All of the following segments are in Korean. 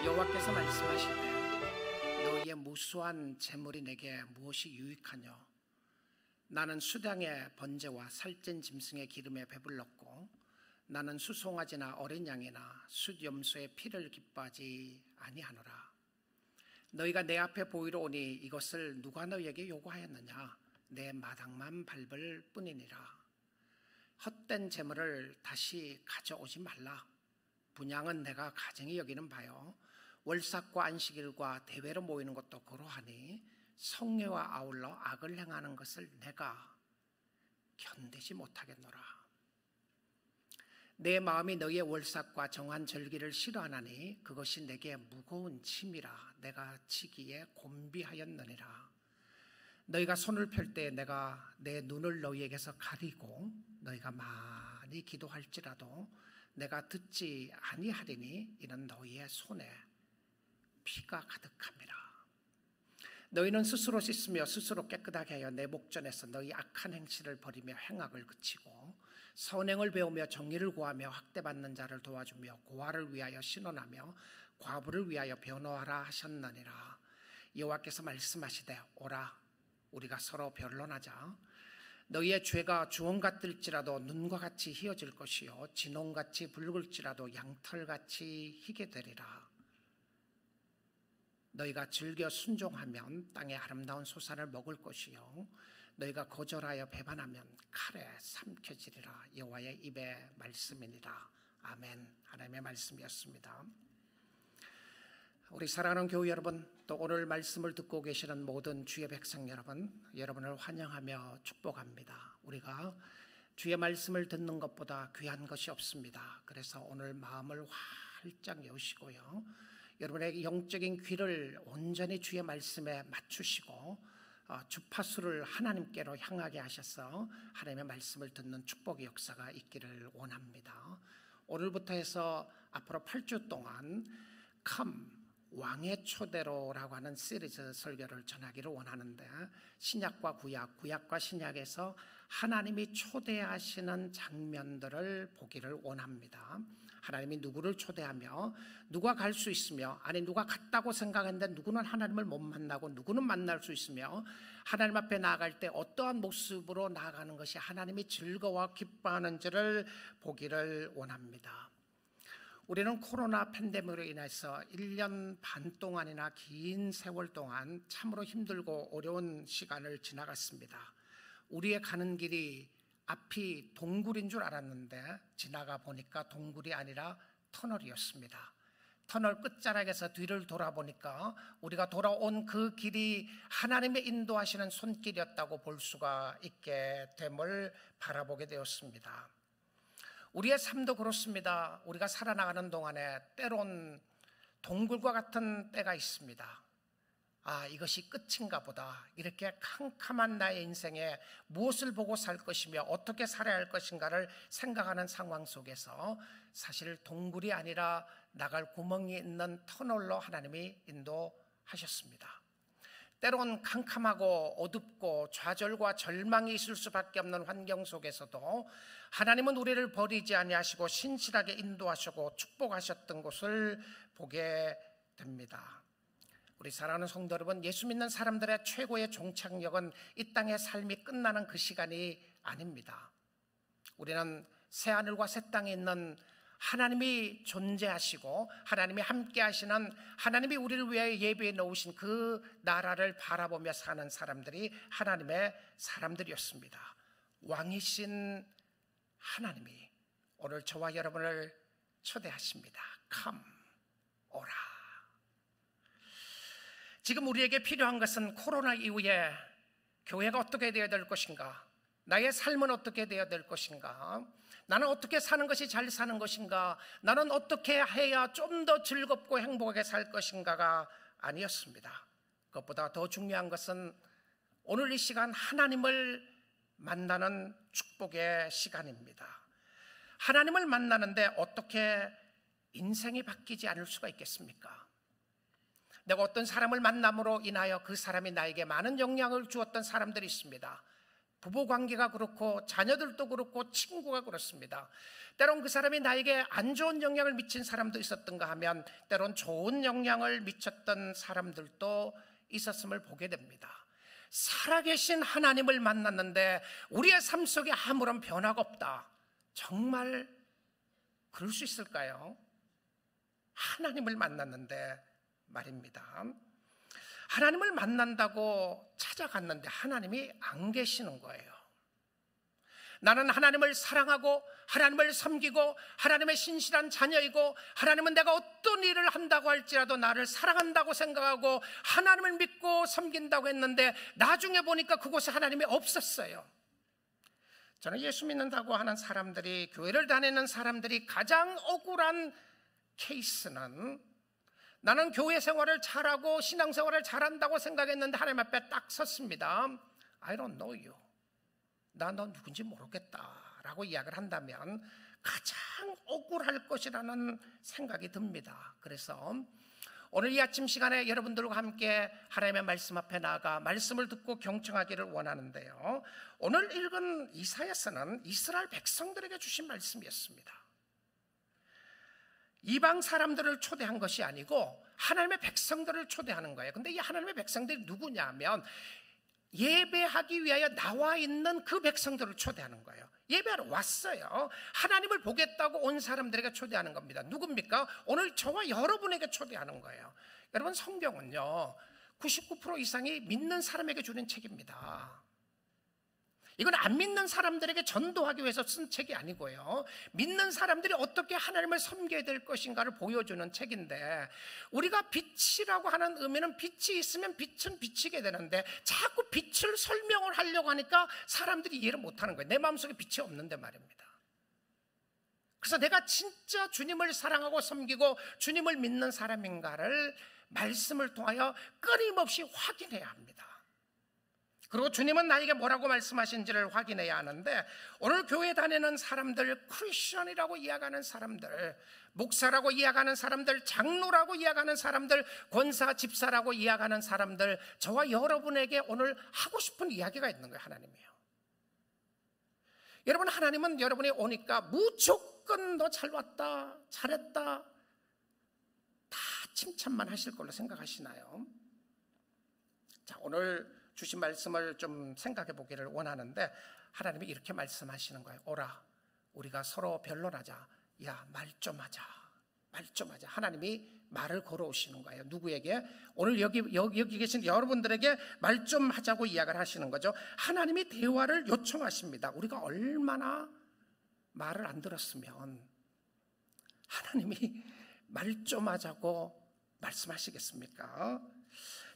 여호와께서 말씀하시되 너희의 무수한 재물이 내게 무엇이 유익하뇨? 나는 수량의 번제와 살찐 짐승의 기름에 배불렀고 나는 수송아지나 어린 양이나 숫염소의 피를 기뻐하지 아니하노라. 너희가 내 앞에 보이러 오니 이것을 누가 너희에게 요구하였느냐? 내 마당만 밟을 뿐이니라. 헛된 재물을 다시 가져오지 말라. 분향은 내가 가증히 여기는 바요, 월삭과 안식일과 대회로 모이는 것도 고로하니 성례와 아울러 악을 행하는 것을 내가 견디지 못하겠노라. 내 마음이 너희의 월삭과 정한 절기를 싫어하나니 그것이 내게 무거운 짐이라 내가 지기에 곤비하였느니라. 너희가 손을 펼 때 내가 내 눈을 너희에게서 가리고 너희가 많이 기도할지라도 내가 듣지 아니하리니 이는 너희의 손에 피가 가득함이라. 너희는 스스로 씻으며 스스로 깨끗하게 하여 내 목전에서 너희 악한 행실을 버리며 행악을 그치고 선행을 배우며 정의를 구하며 학대받는 자를 도와주며 고아를 위하여 신원하며 과부를 위하여 변호하라 하셨느니라. 여호와께서 말씀하시되 오라 우리가 서로 변론하자. 너희의 죄가 주홍 같을지라도 눈과 같이 희어질 것이요 진홍같이 붉을지라도 양털같이 희게 되리라. 너희가 즐겨 순종하면 땅의 아름다운 소산을 먹을 것이요 너희가 거절하여 배반하면 칼에 삼켜지리라. 여호와의 입의 말씀이니라. 아멘. 하나님의 말씀이었습니다. 우리 사랑하는 교회 여러분, 또 오늘 말씀을 듣고 계시는 모든 주의 백성 여러분, 여러분을 환영하며 축복합니다. 우리가 주의 말씀을 듣는 것보다 귀한 것이 없습니다. 그래서 오늘 마음을 활짝 여시고요, 여러분의 영적인 귀를 온전히 주의 말씀에 맞추시고 주파수를 하나님께로 향하게 하셔서 하나님의 말씀을 듣는 축복의 역사가 있기를 원합니다. 오늘부터 해서 앞으로 8주 동안 Come 왕의 초대로라고 하는 시리즈 설교를 전하기를 원하는데, 신약과 구약, 구약과 신약에서 하나님이 초대하시는 장면들을 보기를 원합니다. 하나님이 누구를 초대하며 누가 갈 수 있으며, 아니 누가 갔다고 생각했는데 누구는 하나님을 못 만나고 누구는 만날 수 있으며, 하나님 앞에 나아갈 때 어떠한 모습으로 나아가는 것이 하나님이 즐거워 기뻐하는지를 보기를 원합니다. 우리는 코로나 팬데믹으로 인해서 1년 반 동안이나 긴 세월 동안 참으로 힘들고 어려운 시간을 지나갔습니다. 우리의 가는 길이 앞이 동굴인 줄 알았는데 지나가 보니까 동굴이 아니라 터널이었습니다. 터널 끝자락에서 뒤를 돌아보니까 우리가 돌아온 그 길이 하나님의 인도하시는 손길이었다고 볼 수가 있게 됨을 바라보게 되었습니다. 우리의 삶도 그렇습니다. 우리가 살아나가는 동안에 때론 동굴과 같은 때가 있습니다. 아, 이것이 끝인가 보다. 이렇게 캄캄한 나의 인생에 무엇을 보고 살 것이며 어떻게 살아야 할 것인가를 생각하는 상황 속에서 사실 동굴이 아니라 나갈 구멍이 있는 터널로 하나님이 인도하셨습니다. 때론 캄캄하고 어둡고 좌절과 절망이 있을 수밖에 없는 환경 속에서도 하나님은 우리를 버리지 아니하시고 신실하게 인도하시고 축복하셨던 것을 보게 됩니다. 우리 사랑하는 성도 여러분, 예수 믿는 사람들의 최고의 종착역은 이 땅의 삶이 끝나는 그 시간이 아닙니다. 우리는 새하늘과 새 땅에 있는 하나님이 존재하시고 하나님이 함께 하시는, 하나님이 우리를 위하여 예배해 놓으신 그 나라를 바라보며 사는 사람들이 하나님의 사람들이었습니다. 왕이신 하나님이 오늘 저와 여러분을 초대하십니다. Come, 오라. 지금 우리에게 필요한 것은 코로나 이후에 교회가 어떻게 되어야 될 것인가, 나의 삶은 어떻게 되어야 될 것인가, 나는 어떻게 사는 것이 잘 사는 것인가, 나는 어떻게 해야 좀 더 즐겁고 행복하게 살 것인가가 아니었습니다. 그것보다 더 중요한 것은 오늘 이 시간 하나님을 만나는 축복의 시간입니다. 하나님을 만나는데 어떻게 인생이 바뀌지 않을 수가 있겠습니까? 내가 어떤 사람을 만남으로 인하여 그 사람이 나에게 많은 영향을 주었던 사람들이 있습니다. 부부관계가 그렇고 자녀들도 그렇고 친구가 그렇습니다. 때론 그 사람이 나에게 안 좋은 영향을 미친 사람도 있었던가 하면 때론 좋은 영향을 미쳤던 사람들도 있었음을 보게 됩니다. 살아계신 하나님을 만났는데 우리의 삶 속에 아무런 변화가 없다. 정말 그럴 수 있을까요? 하나님을 만났는데 말입니다. 하나님을 만난다고 찾아갔는데 하나님이 안 계시는 거예요. 나는 하나님을 사랑하고 하나님을 섬기고 하나님의 신실한 자녀이고 하나님은 내가 어떤 일을 한다고 할지라도 나를 사랑한다고 생각하고 하나님을 믿고 섬긴다고 했는데 나중에 보니까 그곳에 하나님이 없었어요. 저는 예수 믿는다고 하는 사람들이, 교회를 다니는 사람들이 가장 억울한 케이스는, 나는 교회 생활을 잘하고 신앙생활을 잘한다고 생각했는데 하나님 앞에 딱 섰습니다. I don't know you. 나 너 누군지 모르겠다 라고 이야기를 한다면 가장 억울할 것이라는 생각이 듭니다. 그래서 오늘 이 아침 시간에 여러분들과 함께 하나님의 말씀 앞에 나아가 말씀을 듣고 경청하기를 원하는데요, 오늘 읽은 이사야서는 이스라엘 백성들에게 주신 말씀이었습니다. 이방 사람들을 초대한 것이 아니고 하나님의 백성들을 초대하는 거예요. 근데 이 하나님의 백성들이 누구냐면 예배하기 위하여 나와 있는 그 백성들을 초대하는 거예요. 예배하러 왔어요. 하나님을 보겠다고 온 사람들에게 초대하는 겁니다. 누굽니까? 오늘 저와 여러분에게 초대하는 거예요. 여러분, 성경은요 99% 이상이 믿는 사람에게 주는 책입니다. 이건 안 믿는 사람들에게 전도하기 위해서 쓴 책이 아니고요, 믿는 사람들이 어떻게 하나님을 섬겨야 될 것인가를 보여주는 책인데, 우리가 빛이라고 하는 의미는 빛이 있으면 빛은 비치게 되는데 자꾸 빛을 설명을 하려고 하니까 사람들이 이해를 못하는 거예요. 내 마음속에 빛이 없는데 말입니다. 그래서 내가 진짜 주님을 사랑하고 섬기고 주님을 믿는 사람인가를 말씀을 통하여 끊임없이 확인해야 합니다. 그리고 주님은 나에게 뭐라고 말씀하신지를 확인해야 하는데, 오늘 교회 다니는 사람들, 크리스천이라고 이야기하는 사람들, 목사라고 이야기하는 사람들, 장로라고 이야기하는 사람들, 권사, 집사라고 이야기하는 사람들, 저와 여러분에게 오늘 하고 싶은 이야기가 있는 거예요. 하나님이요. 여러분, 하나님은 여러분이 오니까 무조건 너 잘 왔다, 잘했다, 다 칭찬만 하실 걸로 생각하시나요? 자, 오늘 주신 말씀을 좀 생각해 보기를 원하는데, 하나님이 이렇게 말씀하시는 거예요. 오라, 우리가 서로 변론하자. 야, 말 좀 하자. 말 좀 하자. 하나님이 말을 걸어오시는 거예요. 누구에게? 오늘 여기 계신 여러분들에게 말 좀 하자고 이야기를 하시는 거죠. 하나님이 대화를 요청하십니다. 우리가 얼마나 말을 안 들었으면 하나님이 말 좀 하자고 말씀하시겠습니까?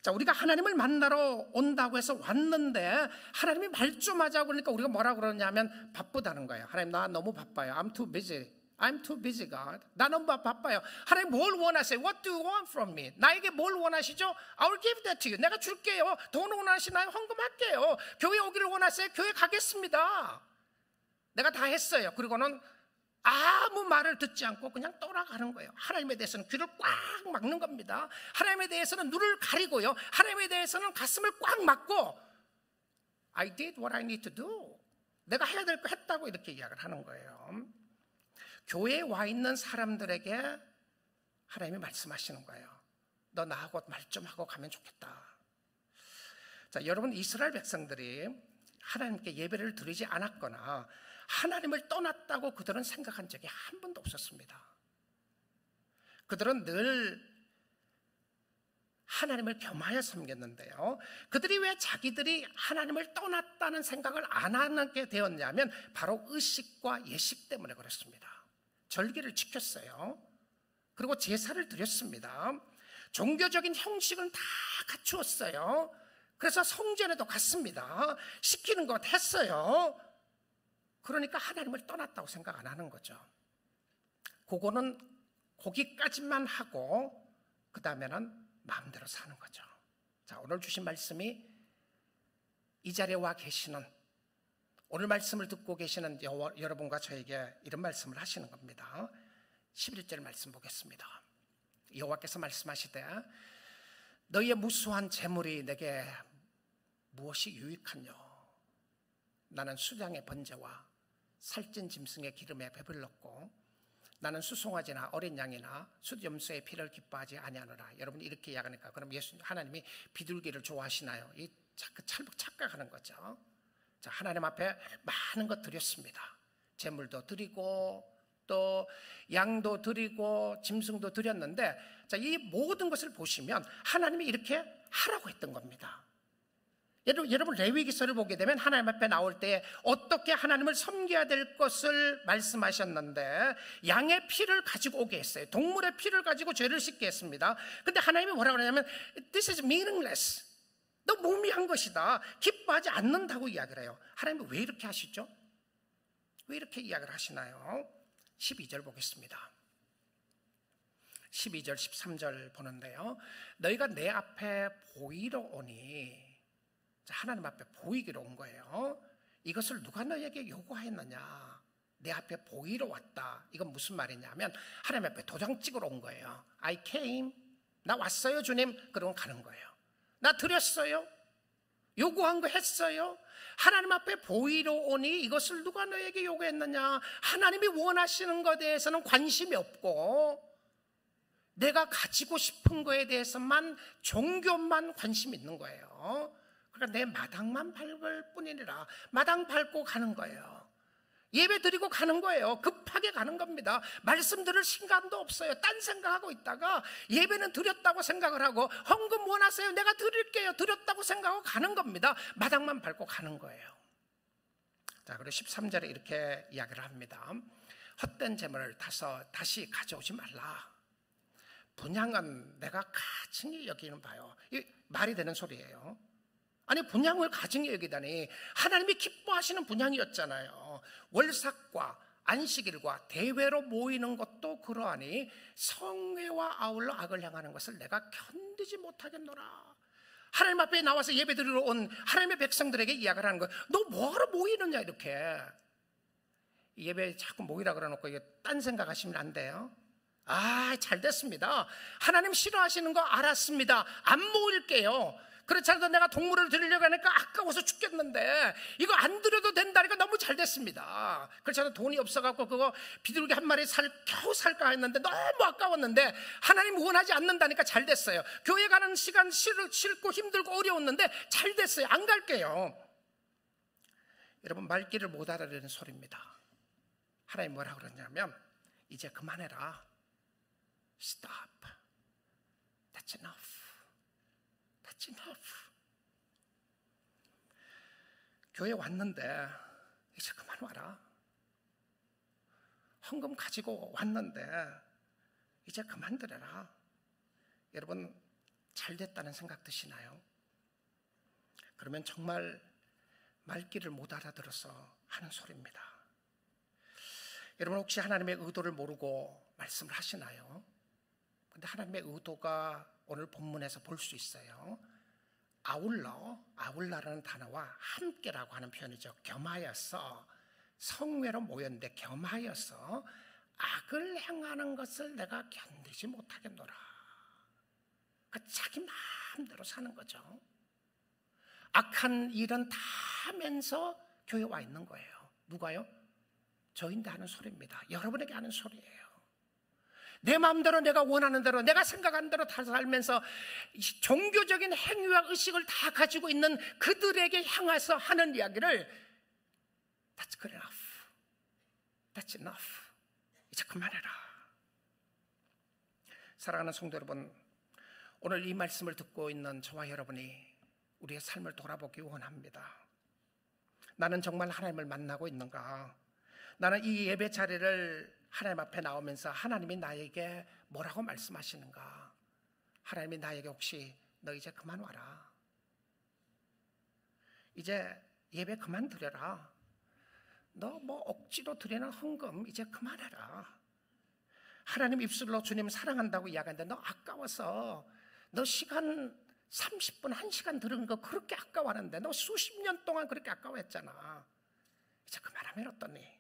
자, 우리가 하나님을 만나러 온다고 해서 왔는데 하나님이 말 좀 하자고 그러니까 우리가 뭐라 그러냐면 바쁘다는 거예요. 하나님, 나 너무 바빠요. I'm too busy. I'm too busy, God. 나 너무 바빠요. 하나님, 뭘 원하세요? What do you want from me? 나에게 뭘 원하시죠? I will give that to you. 내가 줄게요. 돈 원하시나요? 헌금할게요. 교회 오기를 원하세요? 교회 가겠습니다. 내가 다 했어요. 그리고는 아무 말을 듣지 않고 그냥 떠나가는 거예요. 하나님에 대해서는 귀를 꽉 막는 겁니다. 하나님에 대해서는 눈을 가리고요, 하나님에 대해서는 가슴을 꽉 막고 I did what I need to do. 내가 해야 될 거 했다고 이렇게 이야기를 하는 거예요. 교회에 와 있는 사람들에게 하나님이 말씀하시는 거예요. 너 나하고 말 좀 하고 가면 좋겠다. 자, 여러분, 이스라엘 백성들이 하나님께 예배를 드리지 않았거나 하나님을 떠났다고 그들은 생각한 적이 한 번도 없었습니다. 그들은 늘 하나님을 겸하여 섬겼는데요, 그들이 왜 자기들이 하나님을 떠났다는 생각을 안 하게 되었냐면 바로 의식과 예식 때문에 그렇습니다. 절기를 지켰어요. 그리고 제사를 드렸습니다. 종교적인 형식은 다 갖추었어요. 그래서 성전에도 갔습니다. 시키는 것 했어요. 그러니까 하나님을 떠났다고 생각 안 하는 거죠. 그거는 거기까지만 하고 그 다음에는 마음대로 사는 거죠. 자, 오늘 주신 말씀이 이 자리에 와 계시는, 오늘 말씀을 듣고 계시는 여러분과 저에게 이런 말씀을 하시는 겁니다. 11절 말씀 보겠습니다. 여호와께서 말씀하시되 너희의 무수한 재물이 내게 무엇이 유익하뇨? 나는 수장의 번제와 살찐 짐승의 기름에 배불렀고 나는 수송아지나 어린 양이나 숫염소의 피를 기뻐하지 아니하노라. 여러분 이렇게 이야기하니까 그럼 하나님이 비둘기를 좋아하시나요? 이 착각하는 거죠. 자, 하나님 앞에 많은 것 드렸습니다. 제물도 드리고 또 양도 드리고 짐승도 드렸는데, 자, 이 모든 것을 보시면 하나님이 이렇게 하라고 했던 겁니다. 여러분 레위기서를 보게 되면 하나님 앞에 나올 때 어떻게 하나님을 섬겨야 될 것을 말씀하셨는데 양의 피를 가지고 오게 했어요. 동물의 피를 가지고 죄를 씻게 했습니다. 근데 하나님이 뭐라고 하냐면 This is meaningless. 너무 무의미한 것이다. 기뻐하지 않는다고 이야기를 해요. 하나님이 왜 이렇게 하시죠? 왜 이렇게 이야기를 하시나요? 12절 보겠습니다. 12절 13절 보는데요, 너희가 내 앞에 보이러 오니, 하나님 앞에 보이기로 온 거예요. 이것을 누가 너에게 요구하였느냐? 내 앞에 보이러 왔다. 이건 무슨 말이냐면 하나님 앞에 도장 찍으러 온 거예요. I came. 나 왔어요 주님. 그러면 가는 거예요. 나 드렸어요. 요구한 거 했어요. 하나님 앞에 보이러 오니 이것을 누가 너에게 요구했느냐? 하나님이 원하시는 것에 대해서는 관심이 없고 내가 가지고 싶은 거에 대해서만, 종교만 관심 있는 거예요. 그러니까 내 마당만 밟을 뿐이니라. 마당 밟고 가는 거예요. 예배 드리고 가는 거예요. 급하게 가는 겁니다. 말씀 들을 시간도 없어요. 딴 생각하고 있다가 예배는 드렸다고 생각을 하고, 헌금 원하세요? 내가 드릴게요. 드렸다고 생각하고 가는 겁니다. 마당만 밟고 가는 거예요. 자, 그리고 13절에 이렇게 이야기를 합니다. 헛된 재물을 다시 가져오지 말라. 분향은 내가 가증히 여기는 바요. 이 말이 되는 소리예요. 아니, 분향을 가증히 여기다니, 하나님이 기뻐하시는 분향이었잖아요. 월삭과 안식일과 대회로 모이는 것도 그러하니 성회와 아울러 악을 행하는 것을 내가 견디지 못하겠노라. 하나님 앞에 나와서 예배 드리러 온 하나님의 백성들에게 이야기를 하는 거예요. 너 뭐하러 모이느냐, 이렇게. 예배에 자꾸 모이라 그러놓고 이게 딴 생각하시면 안 돼요. 아, 잘 됐습니다. 하나님 싫어하시는 거 알았습니다. 안 모일게요. 그렇지 않아도 내가 동물을 드리려고 하니까 아까워서 죽겠는데 이거 안 드려도 된다니까 너무 잘 됐습니다. 그렇지 않아도 돈이 없어갖고 그거 비둘기 한 마리 겨우 살까 했는데 너무 아까웠는데 하나님 원하지 않는다니까 잘 됐어요. 교회 가는 시간 싫고 힘들고 어려웠는데 잘 됐어요. 안 갈게요. 여러분, 말귀를 못 알아듣는 소리입니다. 하나님 뭐라고 그러냐면 이제 그만해라. Stop. That's enough. That's enough. 교회 왔는데 이제 그만 와라. 헌금 가지고 왔는데 이제 그만 드려라. 여러분, 잘 됐다는 생각 드시나요? 그러면 정말 말귀를 못 알아들어서 하는 소리입니다. 여러분, 혹시 하나님의 의도를 모르고 말씀을 하시나요? 근데 하나님의 의도가 오늘 본문에서 볼 수 있어요. 아울러라는 단어와 함께라고 하는 표현이죠. 겸하여서, 성회로 모였는데 겸하여서 악을 행하는 것을 내가 견디지 못하겠노라. 그러니까 자기 마음대로 사는 거죠. 악한 일은 다 하면서 교회에 와 있는 거예요. 누가요? 저인데 하는 소리입니다. 여러분에게 하는 소리예요. 내 마음대로, 내가 원하는 대로, 내가 생각하는 대로 다 살면서 종교적인 행위와 의식을 다 가지고 있는 그들에게 향해서 하는 이야기를 That's good enough. That's enough. 이제 그만해라. 사랑하는 성도 여러분, 오늘 이 말씀을 듣고 있는 저와 여러분이 우리의 삶을 돌아보기 원합니다. 나는 정말 하나님을 만나고 있는가? 나는 이 예배 자리를 하나님 앞에 나오면서 하나님이 나에게 뭐라고 말씀하시는가? 하나님이 나에게 혹시 너 이제 그만 와라. 이제 예배 그만 드려라. 너 뭐 억지로 드리는 헌금 이제 그만해라. 하나님 입술로 주님 사랑한다고 이야기하는데 너 아까워서, 너 시간 30분, 1시간 들은 거 그렇게 아까워하는데 너 수십 년 동안 그렇게 아까워했잖아. 이제 그만하면 어떠니?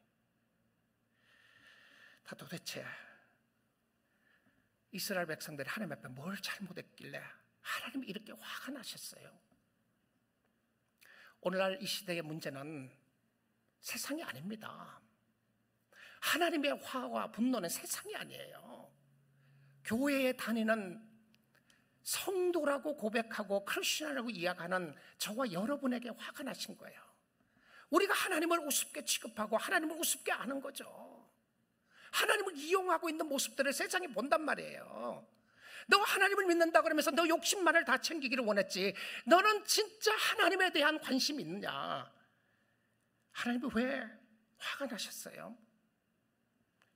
다 도대체 이스라엘 백성들이 하나님 앞에 뭘 잘못했길래 하나님이 이렇게 화가 나셨어요? 오늘날 이 시대의 문제는 세상이 아닙니다. 하나님의 화와 분노는 세상이 아니에요. 교회에 다니는 성도라고 고백하고 크리스천이라고 이야기하는 저와 여러분에게 화가 나신 거예요. 우리가 하나님을 우습게 취급하고 하나님을 우습게 아는 거죠. 하나님을 이용하고 있는 모습들을 세상이 본단 말이에요. 너 하나님을 믿는다 그러면서 너 욕심만을 다 챙기기를 원했지, 너는 진짜 하나님에 대한 관심이 있느냐? 하나님이 왜 화가 나셨어요?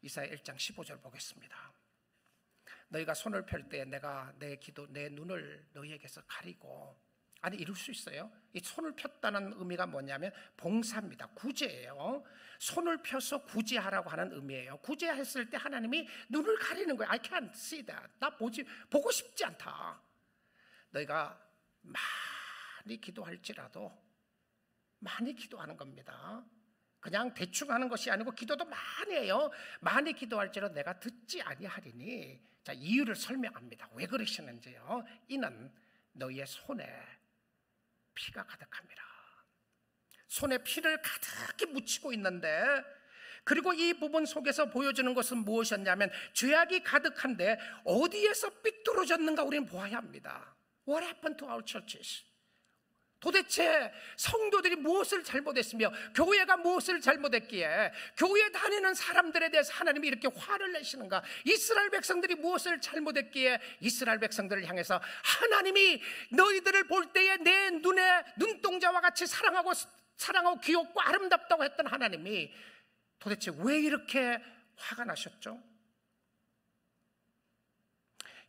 이사야 1장 15절 보겠습니다. 너희가 손을 펼 때 내가 내 눈을 너희에게서 가리고, 아니 이룰 수 있어요? 이 손을 폈다는 의미가 뭐냐면 봉사입니다. 구제예요. 손을 펴서 구제하라고 하는 의미예요. 구제했을 때 하나님이 눈을 가리는 거예요. I can't see that. 나 보고 싶지 않다. 너희가 많이 기도할지라도, 많이 기도하는 겁니다. 그냥 대충 하는 것이 아니고 기도도 많이 해요. 많이 기도할지라도 내가 듣지 아니하리니. 자, 이유를 설명합니다. 왜 그러시는지요? 이는 너희의 손에 피가 가득합니다. 손에 피를 가득히 묻히고 있는데, 그리고 이 부분 속에서 보여주는 것은 무엇이었냐면 죄악이 가득한데 어디에서 삐뚤어졌는가 우리는 보아야 합니다. What happened to our churches? 도대체 성도들이 무엇을 잘못했으며 교회가 무엇을 잘못했기에 교회에 다니는 사람들에 대해서 하나님이 이렇게 화를 내시는가? 이스라엘 백성들이 무엇을 잘못했기에 이스라엘 백성들을 향해서 하나님이 너희들을 볼 때에 내 눈에 눈동자와 같이 사랑하고 귀엽고 아름답다고 했던 하나님이 도대체 왜 이렇게 화가 나셨죠?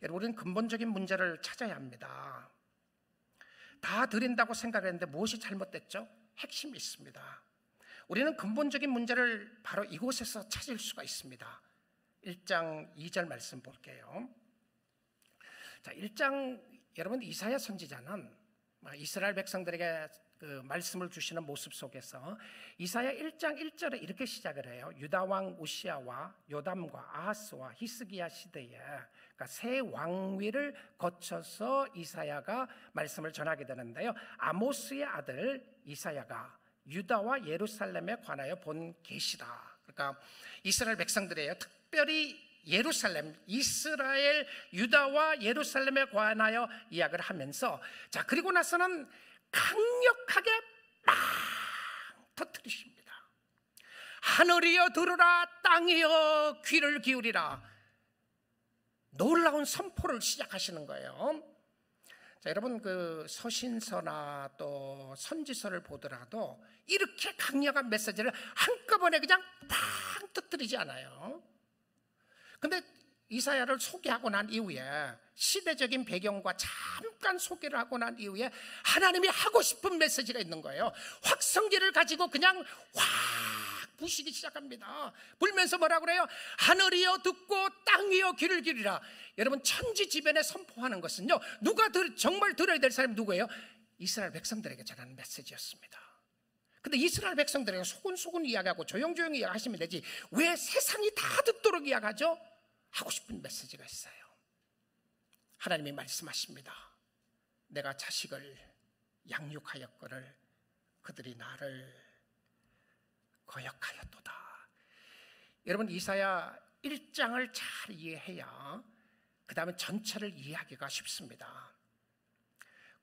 여러분, 우리는 근본적인 문제를 찾아야 합니다. 다 드린다고 생각했는데 무엇이 잘못됐죠? 핵심이 있습니다. 우리는 근본적인 문제를 바로 이곳에서 찾을 수가 있습니다. 1장 2절 말씀 볼게요. 자, 1장, 여러분, 이사야 선지자는 이스라엘 백성들에게 그 말씀을 주시는 모습 속에서 이사야 1장 1절에 이렇게 시작을 해요. 유다 왕 우시아와 요담과 아하스와 히스기야 시대에, 그러니까 세 왕위를 거쳐서 이사야가 말씀을 전하게 되는데요. 아모스의 아들 이사야가 유다와 예루살렘에 관하여 본 계시다. 그러니까 이스라엘 백성들이에요. 특별히 예루살렘, 이스라엘, 유다와 예루살렘에 관하여 이야기를 하면서, 자, 그리고 나서는 강력하게 막 터뜨리십니다. 하늘이여 들으라, 땅이여 귀를 기울이라. 놀라운 선포를 시작하시는 거예요. 자, 여러분, 그 서신서나 또 선지서를 보더라도 이렇게 강력한 메시지를 한꺼번에 그냥 팡 터뜨리지 않아요. 근데 이사야를 소개하고 난 이후에, 시대적인 배경과 잠깐 소개를 하고 난 이후에 하나님이 하고 싶은 메시지가 있는 거예요. 확성기를 가지고 그냥 확 부시기 시작합니다. 불면서 뭐라 그래요? 하늘이여 듣고 땅이여 귀를 기울이라. 여러분, 천지지변에 선포하는 것은요, 누가 정말 들어야 될 사람이 누구예요? 이스라엘 백성들에게 전하는 메시지였습니다. 근데 이스라엘 백성들에게 소곤소곤 이야기하고 조용조용히 이야기하시면 되지, 왜 세상이 다 듣도록 이야기하죠? 하고 싶은 메시지가 있어요. 하나님이 말씀하십니다. 내가 자식을 양육하였거늘 그들이 나를 거역하였도다. 여러분, 이사야 1장을 잘 이해해야 그 다음에 전체를 이해하기가 쉽습니다.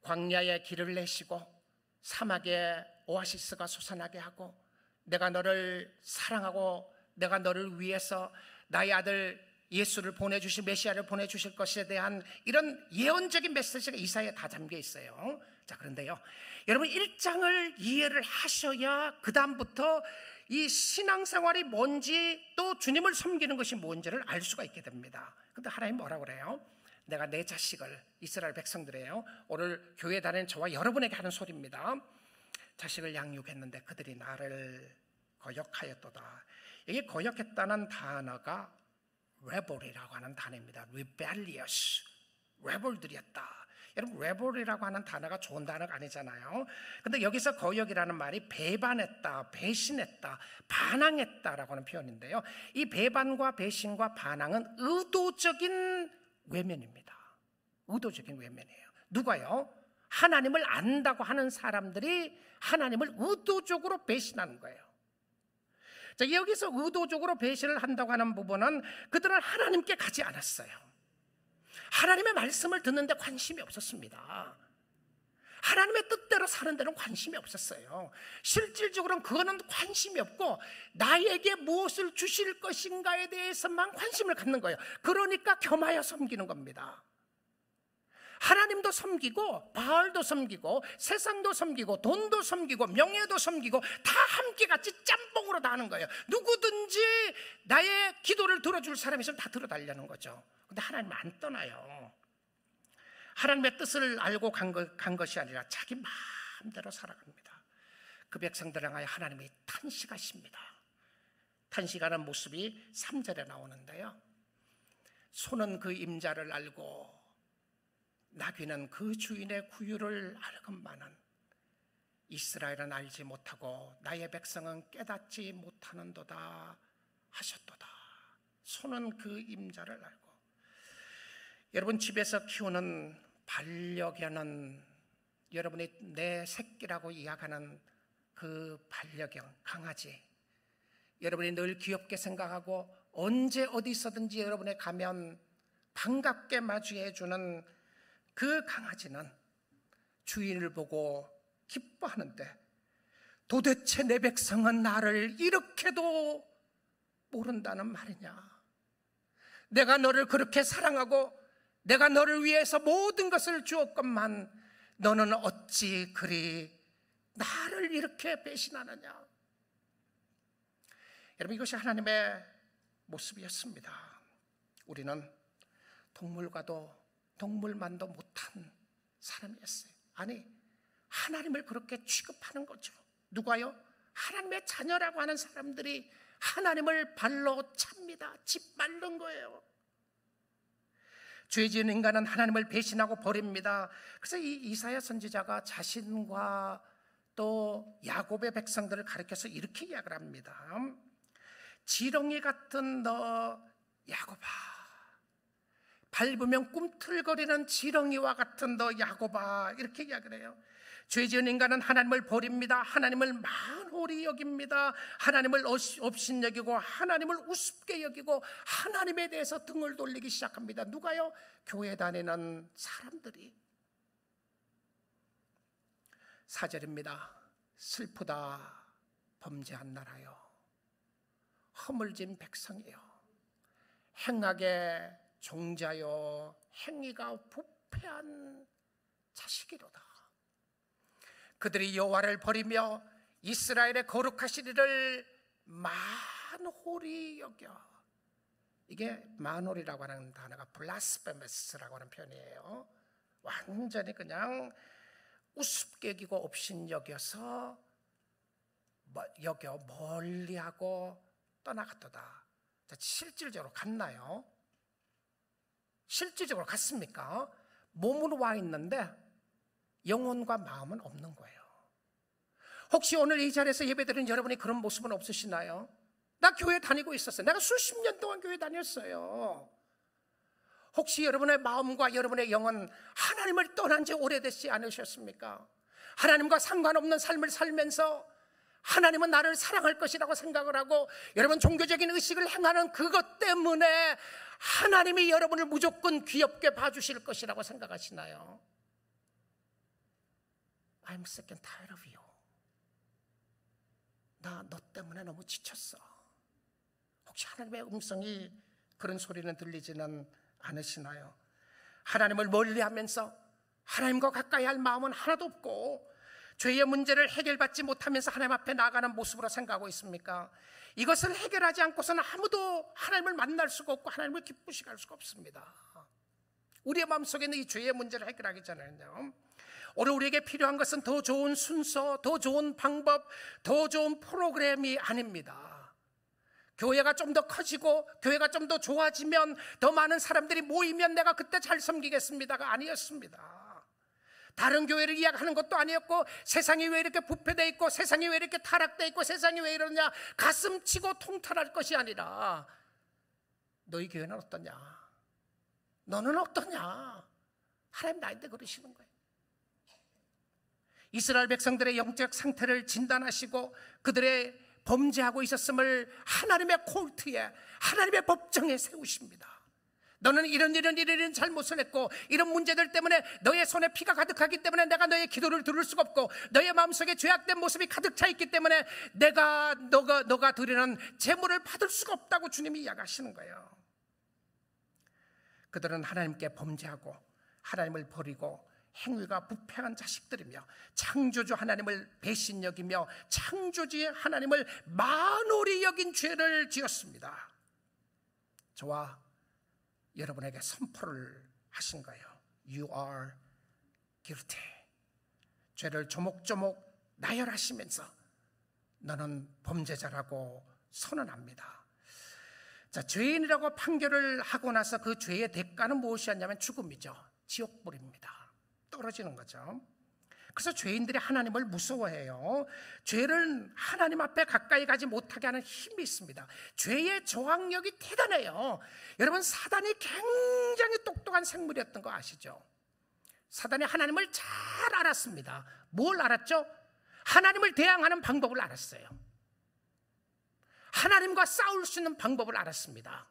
광야에 길을 내시고 사막에 오아시스가 솟아나게 하고, 내가 너를 사랑하고 내가 너를 위해서 나의 아들 예수를 보내주실, 메시아를 보내주실 것에 대한 이런 예언적인 메시지가 이사야에 다 담겨 있어요. 자, 그런데요, 여러분, 1장을 이해를 하셔야 그 다음부터 이 신앙생활이 뭔지, 또 주님을 섬기는 것이 뭔지를 알 수가 있게 됩니다. 근데 하나님 뭐라고 그래요? 내가 내 자식을, 이스라엘 백성들이에요, 오늘 교회 다니는 저와 여러분에게 하는 소리입니다. 자식을 양육했는데 그들이 나를 거역하였도다. 이게 거역했다는 단어가 rebel이라고 하는 단어입니다. rebellious, rebel들이었다. 여러분, rebel이라고 하는 단어가 좋은 단어가 아니잖아요. 근데 여기서 거역이라는 말이 배반했다, 배신했다, 반항했다라고 하는 표현인데요, 이 배반과 배신과 반항은 의도적인 외면입니다. 의도적인 외면이에요. 누가요? 하나님을 안다고 하는 사람들이 하나님을 의도적으로 배신하는 거예요. 자, 여기서 의도적으로 배신을 한다고 하는 부분은 그들은 하나님께 가지 않았어요. 하나님의 말씀을 듣는데 관심이 없었습니다. 하나님의 뜻대로 사는 데는 관심이 없었어요. 실질적으로는 그거는 관심이 없고 나에게 무엇을 주실 것인가에 대해서만 관심을 갖는 거예요. 그러니까 겸하여 섬기는 겁니다. 하나님도 섬기고 바알도 섬기고 세상도 섬기고 돈도 섬기고 명예도 섬기고 다 함께 같이 짬뽕으로 다 하는 거예요. 누구든지 나의 기도를 들어줄 사람이 있으면 다 들어달라는 거죠. 근데 하나님은 안 떠나요. 하나님의 뜻을 알고 간 것이 아니라 자기 마음대로 살아갑니다. 그 백성들을 향하여 하나님이 탄식하십니다. 탄식하는 모습이 3절에 나오는데요, 소는 그 임자를 알고 나귀는 그 주인의 구유를 알건만은 이스라엘은 알지 못하고 나의 백성은 깨닫지 못하는도다 하셨도다. 소는 그 임자를 알고. 여러분 집에서 키우는 반려견은 여러분이 내 새끼라고 이야기하는 그 반려견 강아지, 여러분이 늘 귀엽게 생각하고 언제 어디서든지 여러분에 가면 반갑게 맞이해 주는 그 강아지는 주인을 보고 기뻐하는데 도대체 내 백성은 나를 이렇게도 모른다는 말이냐? 내가 너를 그렇게 사랑하고 내가 너를 위해서 모든 것을 주었건만 너는 어찌 그리 나를 이렇게 배신하느냐? 여러분, 이것이 하나님의 모습이었습니다. 우리는 동물만도 못한 사람이었어요. 아니, 하나님을 그렇게 취급하는 거죠. 누가요? 하나님의 자녀라고 하는 사람들이 하나님을 발로 찹니다. 짓밟는 거예요. 죄 지은 인간은 하나님을 배신하고 버립니다. 그래서 이 이사야 선지자가 자신과 또 야곱의 백성들을 가리켜서 이렇게 이야기를 합니다. 지렁이 같은 너 야곱아, 밟으면 꿈틀거리는 지렁이와 같은 너 야곱아, 이렇게 이야기를 해요. 죄 지은 인간은 하나님을 버립니다. 하나님을 만홀히 여깁니다. 하나님을 업신여기고 하나님을 우습게 여기고 하나님에 대해서 등을 돌리기 시작합니다. 누가요? 교회 다니는 사람들이. 4절입니다. 슬프다 범죄한 나라요, 허물진 백성이요, 행악의 종자요, 행위가 부패한 자식이로다. 그들이 여호와를 버리며 이스라엘의 거룩하신 이를 만홀히 여겨. 이게 만홀이라고 하는 단어가 blasphemous 하는 표현이에요. 완전히 그냥 우습게 여기고 업신여겨서 여겨 멀리하고 떠나갔도다. 실질적으로 갔나요? 실질적으로 갔습니까? 몸으로 와 있는데 영혼과 마음은 없는 거예요. 혹시 오늘 이 자리에서 예배드리는 여러분이 그런 모습은 없으시나요? 나 교회 다니고 있었어요. 내가 수십 년 동안 교회 다녔어요. 혹시 여러분의 마음과 여러분의 영은 하나님을 떠난 지 오래되지 않으셨습니까? 하나님과 상관없는 삶을 살면서 하나님은 나를 사랑할 것이라고 생각을 하고 여러분 종교적인 의식을 행하는 그것 때문에 하나님이 여러분을 무조건 귀엽게 봐주실 것이라고 생각하시나요? I'm sick and tired of you. 나 너 때문에 너무 지쳤어. 혹시 하나님의 음성이 그런 소리는 들리지는 않으시나요? 하나님을 멀리하면서 하나님과 가까이 할 마음은 하나도 없고 죄의 문제를 해결받지 못하면서 하나님 앞에 나아가는 모습으로 생각하고 있습니까? 이것을 해결하지 않고서는 아무도 하나님을 만날 수가 없고 하나님을 기쁘시게 할 수가 없습니다. 우리의 마음속에 있는 이 죄의 문제를 해결하기 전에는요, 오늘 우리에게 필요한 것은 더 좋은 순서, 더 좋은 방법, 더 좋은 프로그램이 아닙니다. 교회가 좀 더 커지고 교회가 좀 더 좋아지면 더 많은 사람들이 모이면 내가 그때 잘 섬기겠습니다가 아니었습니다. 다른 교회를 이야기하는 것도 아니었고 세상이 왜 이렇게 부패되어 있고 세상이 왜 이렇게 타락되어 있고 세상이 왜 이러냐 가슴 치고 통탄할 것이 아니라 너희 교회는 어떠냐, 너는 어떠냐, 하나님 나한테 그러시는 거예요. 이스라엘 백성들의 영적 상태를 진단하시고 그들의 범죄하고 있었음을 하나님의 콜트에, 하나님의 법정에 세우십니다. 너는 이런 잘못을 했고 이런 문제들 때문에 너의 손에 피가 가득하기 때문에 내가 너의 기도를 들을 수가 없고 너의 마음속에 죄악된 모습이 가득 차 있기 때문에 너가 드리는 제물을 받을 수가 없다고 주님이 이야기하시는 거예요. 그들은 하나님께 범죄하고 하나님을 버리고 행위가 부패한 자식들이며 창조주 하나님을 배신 여기며 창조주의 하나님을 만홀히 여긴 죄를 지었습니다. 저와 여러분에게 선포를 하신 거예요. You are guilty. 죄를 조목조목 나열하시면서 너는 범죄자라고 선언합니다. 자, 죄인이라고 판결을 하고 나서 그 죄의 대가는 무엇이었냐면 죽음이죠. 지옥불입니다. 떨어지는 거죠. 그래서 죄인들이 하나님을 무서워해요. 죄를 하나님 앞에 가까이 가지 못하게 하는 힘이 있습니다. 죄의 저항력이 대단해요. 여러분, 사단이 굉장히 똑똑한 생물이었던 거 아시죠? 사단이 하나님을 잘 알았습니다. 뭘 알았죠? 하나님을 대항하는 방법을 알았어요. 하나님과 싸울 수 있는 방법을 알았습니다.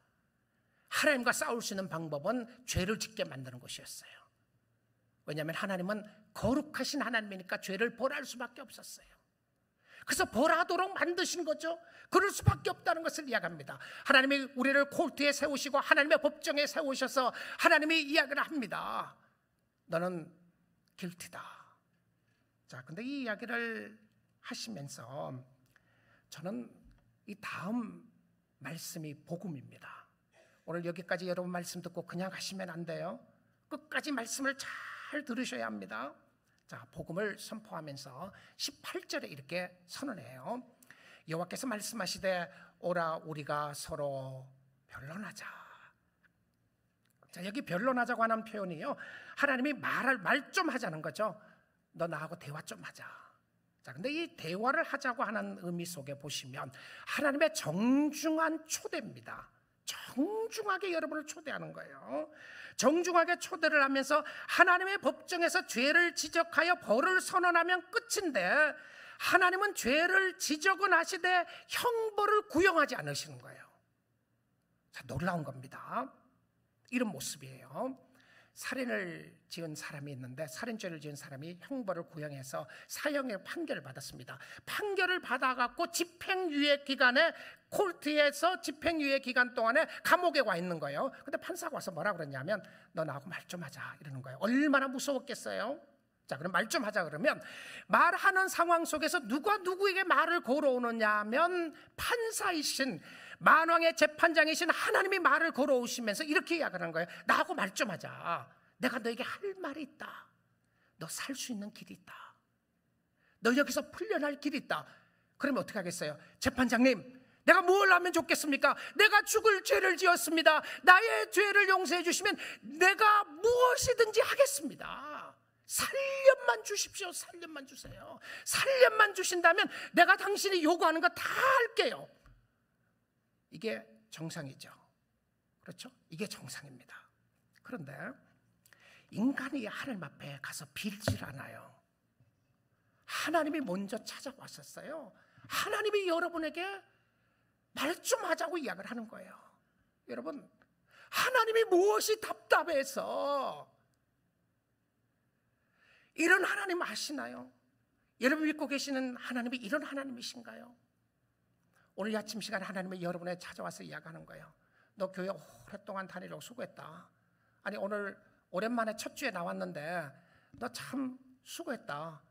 하나님과 싸울 수 있는 방법은 죄를 짓게 만드는 것이었어요. 왜냐하면 하나님은 거룩하신 하나님이니까 죄를 벌할 수밖에 없었어요. 그래서 벌하도록 만드신 거죠. 그럴 수밖에 없다는 것을 이야기합니다. 하나님이 우리를 콜트에 세우시고 하나님의 법정에 세우셔서 하나님이 이야기를 합니다. 너는 길티다. 자, 근데 이 이야기를 하시면서 저는 이 다음 말씀이 복음입니다. 오늘 여기까지 여러분 말씀 듣고 그냥 가시면 안 돼요. 끝까지 말씀을 잘 들으셔야 합니다. 자, 복음을 선포하면서 18절에 이렇게 선언해요. 여호와께서 말씀하시되 오라 우리가 서로 변론하자. 자, 여기 변론하자고 하는 표현이요, 하나님이 말 좀 하자는 거죠. 너 나하고 대화 좀 하자. 자, 근데 이 대화를 하자고 하는 의미 속에 보시면 하나님의 정중한 초대입니다. 정중하게 여러분을 초대하는 거예요. 정중하게 초대를 하면서 하나님의 법정에서 죄를 지적하여 벌을 선언하면 끝인데 하나님은 죄를 지적은 하시되 형벌을 구형하지 않으시는 거예요. 자, 놀라운 겁니다. 이런 모습이에요. 살인을 지은 사람이 있는데 살인죄를 지은 사람이 형벌을 구형해서 사형의 판결을 받았습니다. 판결을 받아갖고 집행유예 기간에 콜트에서 집행유예 기간 동안에 감옥에 와 있는 거예요. 근데 판사가 와서 뭐라 그러냐면 너 나하고 말 좀 하자 이러는 거예요. 얼마나 무서웠겠어요. 자, 그럼 말 좀 하자 그러면 말하는 상황 속에서 누가 누구에게 말을 걸어오느냐 하면 판사이신 만왕의 재판장이신 하나님이 말을 걸어오시면서 이렇게 이야기하는 거예요. 나하고 말 좀 하자. 내가 너에게 할 말이 있다. 너 살 수 있는 길이 있다. 너 여기서 풀려날 길이 있다. 그러면 어떻게 하겠어요? 재판장님, 내가 뭘 하면 좋겠습니까? 내가 죽을 죄를 지었습니다. 나의 죄를 용서해 주시면 내가 무엇이든지 하겠습니다. 살련만 주십시오. 살련만 주세요. 살련만 주신다면 내가 당신이 요구하는 거 다 할게요. 이게 정상이죠. 그렇죠? 이게 정상입니다. 그런데 인간이 하나님 앞에 가서 빌질 않아요. 하나님이 먼저 찾아왔었어요. 하나님이 여러분에게 말 좀 하자고 이야기를 하는 거예요. 여러분, 하나님이 무엇이 답답해서 이런 하나님 아시나요? 여러분 믿고 계시는 하나님이 이런 하나님이신가요? 오늘 아침 시간에 하나님이 여러분에 찾아와서 이야기하는 거예요. 너 교회 오랫동안 다니려고 수고했다. 아니 오늘 오랜만에 첫 주에 나왔는데 너 참 수고했다.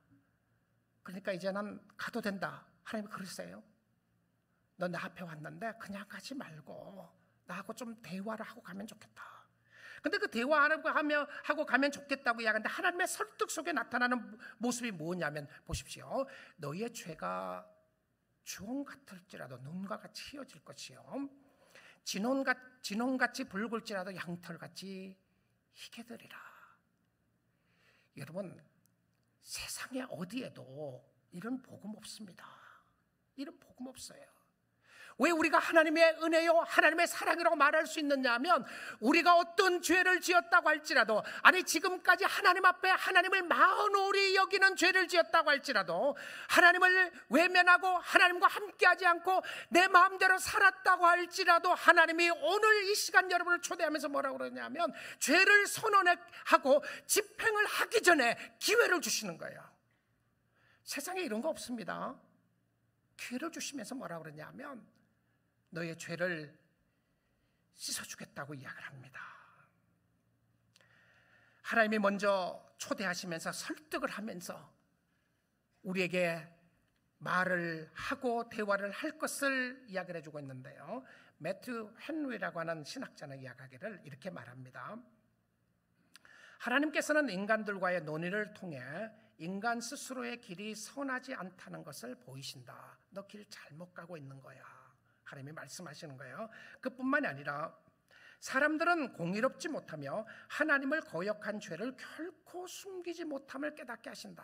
그러니까 이제는 가도 된다. 하나님이 그러세요. 너 내 앞에 왔는데 그냥 가지 말고 나하고 좀 대화를 하고 가면 좋겠다. 근데 그 대화하고 가면 좋겠다고 이야기하는데 하나님의 설득 속에 나타나는 모습이 뭐냐면 보십시오. 너희의 죄가 주홍 같을지라도 눈과 같이 희어질 것이요 진홍같이 붉을지라도 양털같이 희게 되리라. 여러분, 세상에 어디에도 이런 복음 없습니다. 이런 복음 없어요. 왜 우리가 하나님의 은혜요, 하나님의 사랑이라고 말할 수 있느냐 하면, 우리가 어떤 죄를 지었다고 할지라도, 아니 지금까지 하나님 앞에 하나님을 마흔오리 여기는 죄를 지었다고 할지라도, 하나님을 외면하고 하나님과 함께하지 않고 내 마음대로 살았다고 할지라도, 하나님이 오늘 이 시간 여러분을 초대하면서 뭐라고 그러냐면, 죄를 선언하고 집행을 하기 전에 기회를 주시는 거예요. 세상에 이런 거 없습니다. 기회를 주시면서 뭐라고 그러냐면, 너의 죄를 씻어주겠다고 이야기를 합니다. 하나님이 먼저 초대하시면서 설득을 하면서 우리에게 말을 하고 대화를 할 것을 이야기를 해주고 있는데요, 매튜 헨리라고 하는 신학자는 이야기하기를 이렇게 말합니다. 하나님께서는 인간들과의 논의를 통해 인간 스스로의 길이 선하지 않다는 것을 보이신다. 너 길 잘못 가고 있는 거야. 하나님이 말씀하시는 거예요. 그뿐만이 아니라 사람들은 공의롭지 못하며 하나님을 거역한 죄를 결코 숨기지 못함을 깨닫게 하신다.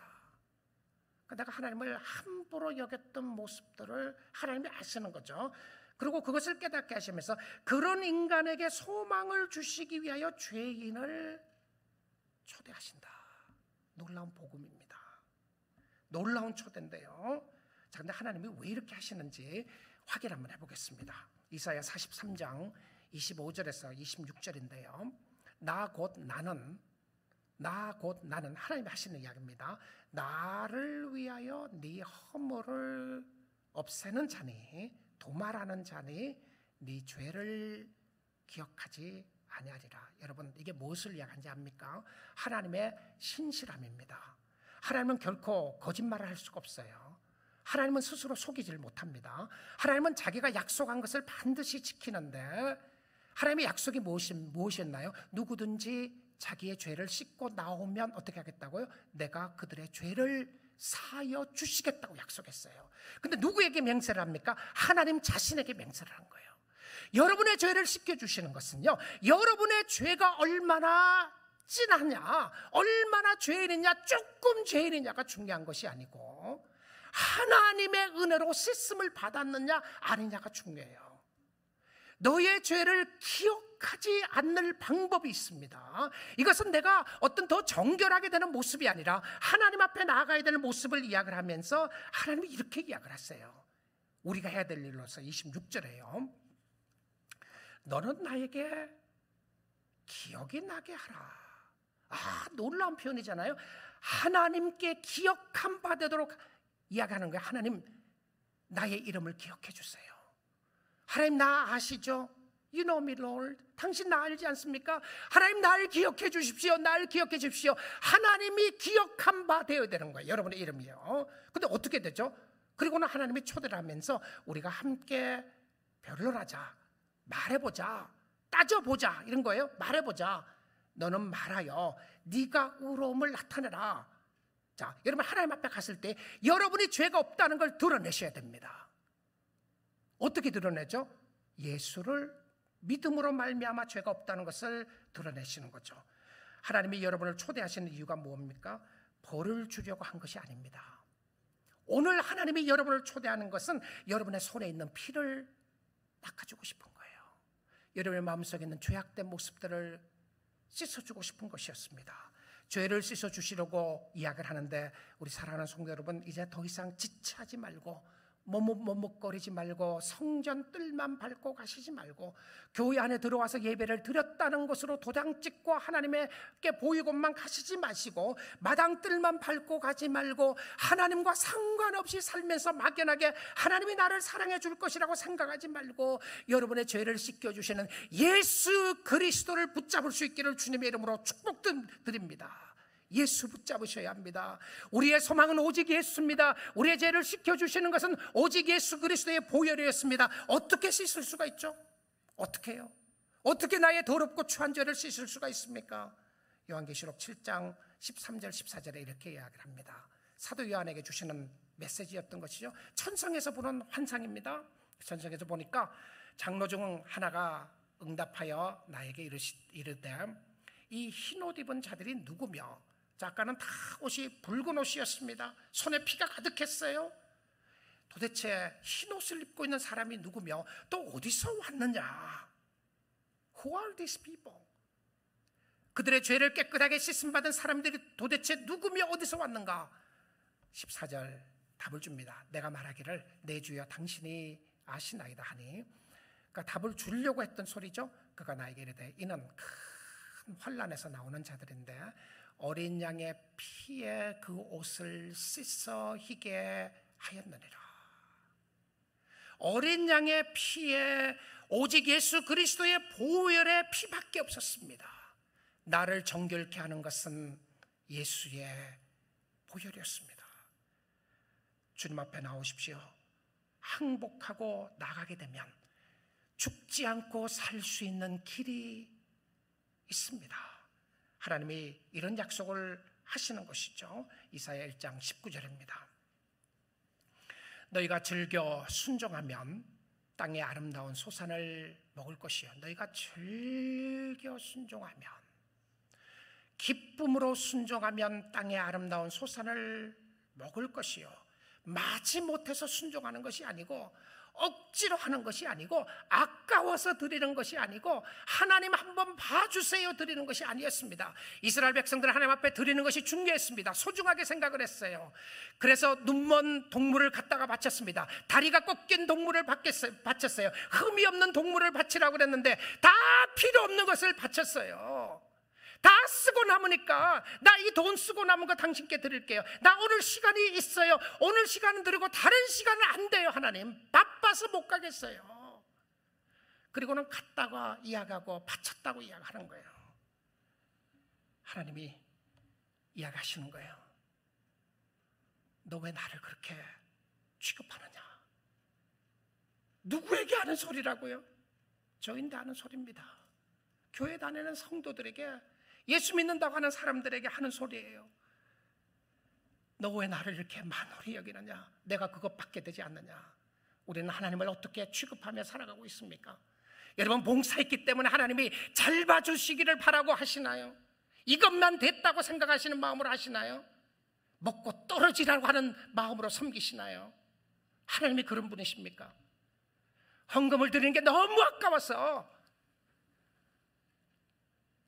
내가 하나님을 함부로 여겼던 모습들을 하나님이 아시는 거죠. 그리고 그것을 깨닫게 하시면서 그런 인간에게 소망을 주시기 위하여 죄인을 초대하신다. 놀라운 복음입니다. 놀라운 초대인데요. 자, 근데 하나님이 왜 이렇게 하시는지 확인 한번 해보겠습니다. 이사야 43장 25절에서 26절인데요. 나 곧 나는 하나님이 하시는 이야기입니다. 나를 위하여 네 허물을 없애는 자니, 도말하는 자니 네 죄를 기억하지 아니하리라. 여러분, 이게 무엇을 이야기하는지 압니까? 하나님의 신실함입니다. 하나님은 결코 거짓말을 할 수가 없어요. 하나님은 스스로 속이질 못합니다. 하나님은 자기가 약속한 것을 반드시 지키는데, 하나님의 약속이 무엇이었나요? 누구든지 자기의 죄를 씻고 나오면 어떻게 하겠다고요? 내가 그들의 죄를 사하여 주시겠다고 약속했어요. 근데 누구에게 맹세를 합니까? 하나님 자신에게 맹세를 한 거예요. 여러분의 죄를 씻겨주시는 것은요, 여러분의 죄가 얼마나 진하냐, 얼마나 죄인이냐, 조금 죄인이냐가 중요한 것이 아니고, 하나님의 은혜로 씻음을 받았느냐 아니냐가 중요해요. 너의 죄를 기억하지 않는 방법이 있습니다. 이것은 내가 어떤 더 정결하게 되는 모습이 아니라 하나님 앞에 나아가야 되는 모습을 이야기를 하면서 하나님이 이렇게 이야기를 하세요. 우리가 해야 될 일로서 26절에요. 너는 나에게 기억이 나게 하라. 놀라운 표현이잖아요. 하나님께 기억한 바 되도록 이야기하는 거예요. 하나님, 나의 이름을 기억해 주세요. 하나님, 나 아시죠? You know me, Lord. 당신 나 알지 않습니까? 하나님, 나를 기억해 주십시오. 나를 기억해 주십시오. 하나님이 기억한 바 되어야 되는 거예요. 여러분의 이름이요. 근데 어떻게 되죠? 그리고는 하나님이 초대를 하면서 우리가 함께 변론하자, 말해보자, 따져보자, 이런 거예요. 말해보자. 너는 말하여 네가 의로움을 나타내라. 자, 여러분, 하나님 앞에 갔을 때 여러분이 죄가 없다는 걸 드러내셔야 됩니다. 어떻게 드러내죠? 예수를 믿음으로 말미암아 죄가 없다는 것을 드러내시는 거죠. 하나님이 여러분을 초대하시는 이유가 뭡니까? 벌을 주려고 한 것이 아닙니다. 오늘 하나님이 여러분을 초대하는 것은 여러분의 손에 있는 피를 닦아주고 싶은 거예요. 여러분의 마음속에 있는 죄악된 모습들을 씻어주고 싶은 것이었습니다. 죄를 씻어주시려고 이야기를 하는데, 우리 사랑하는 성도 여러분, 이제 더 이상 지체하지 말고 머뭇거리지 말고 성전 뜰만 밟고 가시지 말고 교회 안에 들어와서 예배를 드렸다는 것으로 도장 찍고 하나님께 보이고만 가시지 마시고, 마당 뜰만 밟고 가지 말고 하나님과 상관없이 살면서 막연하게 하나님이 나를 사랑해 줄 것이라고 생각하지 말고 여러분의 죄를 씻겨주시는 예수 그리스도를 붙잡을 수 있기를 주님의 이름으로 축복드립니다. 예수 붙잡으셔야 합니다. 우리의 소망은 오직 예수입니다. 우리의 죄를 씻겨주시는 것은 오직 예수 그리스도의 보혈이었습니다. 어떻게 씻을 수가 있죠? 어떻게 해요? 어떻게 나의 더럽고 추한 죄를 씻을 수가 있습니까? 요한계시록 7장 13절 14절에 이렇게 이야기를 합니다. 사도 요한에게 주시는 메시지였던 것이죠. 천성에서 보는 환상입니다. 천성에서 보니까 장로 중 하나가 응답하여 나에게 이르되 이 흰 옷 입은 자들이 누구며, 자, 아까는 다 옷이 붉은 옷이었습니다. 손에 피가 가득했어요. 도대체 흰옷을 입고 있는 사람이 누구며 또 어디서 왔느냐? Who are these people? 그들의 죄를 깨끗하게 씻음받은 사람들이 도대체 누구며 어디서 왔는가? 14절 답을 줍니다. 내가 말하기를 내 주여 당신이 아시나이다 하니, 그러니까 답을 주려고 했던 소리죠. 그가 나에게 이르되 이는 큰 환난에서 나오는 자들인데 어린 양의 피에 그 옷을 씻어 희게 하였느니라. 어린 양의 피에 오직 예수 그리스도의 보혈의 피밖에 없었습니다. 나를 정결케 하는 것은 예수의 보혈이었습니다. 주님 앞에 나오십시오. 항복하고 나가게 되면 죽지 않고 살 수 있는 길이 있습니다. 하나님이 이런 약속을 하시는 것이죠. 이사야 1장 19절입니다. 너희가 즐겨 순종하면 땅의 아름다운 소산을 먹을 것이요. 너희가 즐겨 순종하면, 기쁨으로 순종하면 땅의 아름다운 소산을 먹을 것이요. 마지못해서 순종하는 것이 아니고, 억지로 하는 것이 아니고, 아까워서 드리는 것이 아니고, 하나님 한번 봐주세요 드리는 것이 아니었습니다. 이스라엘 백성들은 하나님 앞에 드리는 것이 중요했습니다. 소중하게 생각을 했어요. 그래서 눈먼 동물을 갖다가 바쳤습니다. 다리가 꺾인 동물을 바쳤어요. 흠이 없는 동물을 바치라고 그랬는데 다 필요 없는 것을 바쳤어요. 다 쓰고 남으니까 나 이 돈 쓰고 남은 거 당신께 드릴게요. 나 오늘 시간이 있어요. 오늘 시간은 드리고 다른 시간은 안 돼요. 하나님 바빠서 못 가겠어요. 그리고는 갔다가 이야기하고 바쳤다고 이야기하는 거예요. 하나님이 이야기하시는 거예요. 너 왜 나를 그렇게 취급하느냐? 누구에게 하는 소리라고요? 저인데 하는 소리입니다. 교회 다니는 성도들에게, 예수 믿는다고 하는 사람들에게 하는 소리예요. 너 왜 나를 이렇게 만홀히 여기느냐? 내가 그것밖에 되지 않느냐? 우리는 하나님을 어떻게 취급하며 살아가고 있습니까? 여러분, 봉사했기 때문에 하나님이 잘 봐주시기를 바라고 하시나요? 이것만 됐다고 생각하시는 마음으로 하시나요? 먹고 떨어지라고 하는 마음으로 섬기시나요? 하나님이 그런 분이십니까? 헌금을 드리는 게 너무 아까워서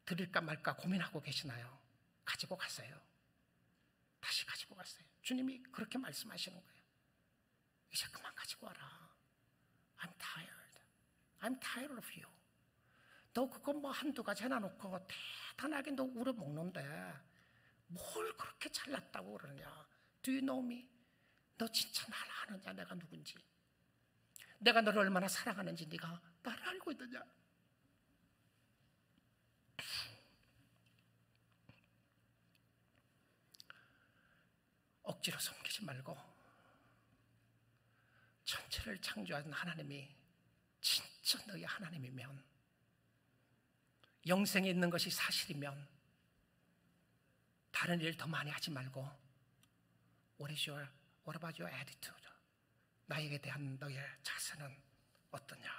드릴까 말까 고민하고 계시나요? 가지고 가세요. 다시 가지고 가세요. 주님이 그렇게 말씀하시는 거예요. 이제 그만 가지고 와라. I'm tired. I'm tired of you. 너 그거 뭐 한두 가지 해놔놓고 대단하게 너 우려먹는데 뭘 그렇게 잘났다고 그러냐? Do you know me? 너 진짜 날 아느냐? 내가 누군지, 내가 너를 얼마나 사랑하는지 네가 나를 알고 있느냐? 억지로 섬기지 말고 전체를 창조하신 하나님이 진짜 너희 하나님이면, 영생에 있는 것이 사실이면 다른 일 더 많이 하지 말고 what about your attitude? 나에게 대한 너의 자세는 어떠냐?